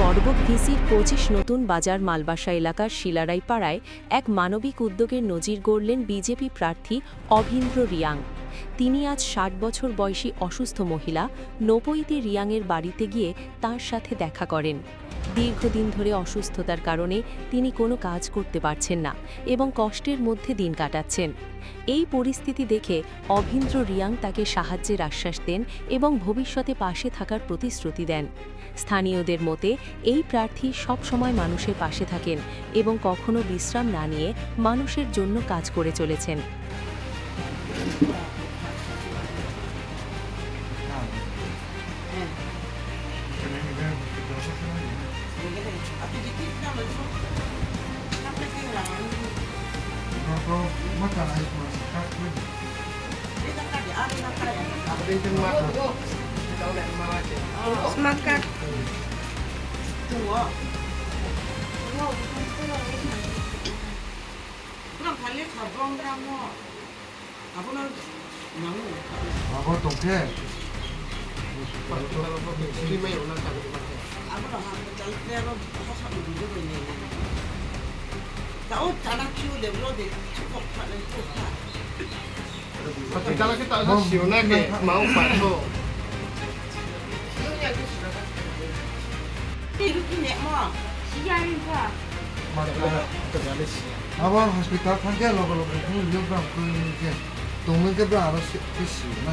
গর্ভভিসির ২৫ নতুন বাজার মালবাসা এলাকার শিলারাই পাড়ায় এক মানবিক উদ্যোগের নজির গড়লেন বিজেপি প্রার্থী অভীন্দ্র রিয়াং। তিনি আজ ৬০ বছর বয়সী অসুস্থ মহিলা নবইতে রিয়াংয়ের বাড়িতে গিয়ে তার সাথে দেখা করেন। দীর্ঘদিন ধরে অসুস্থতার কারণে তিনি কোনো কাজ করতে পারছেন না এবং কষ্টের মধ্যে দিন কাটাচ্ছেন। এই পরিস্থিতি দেখে অভীন্দ্র রিয়াং তাকে সাহায্যের আশ্বাস দেন এবং ভবিষ্যতে পাশে থাকার প্রতিশ্রুতি দেন। স্থানীয়দের মতে এই প্রার্থী সবসময় মানুষের পাশে থাকেন এবং কখনো বিশ্রাম না নিয়ে মানুষের জন্য কাজ করে চলেছেন। Semangat. 그럼 달리 가방이랑 뭐 아버는 나무 아버 동태 아버는 하고 잘때로 하사도 누구도 있네. 나옷 자나 키우래 그러데 축복하는 좋다. Kita kita ada siuna ke mau paso. 이렇게 내뭐 아버 hospital 상계 로로로 그 유병 그 이제 동문계병 알아서 그 시나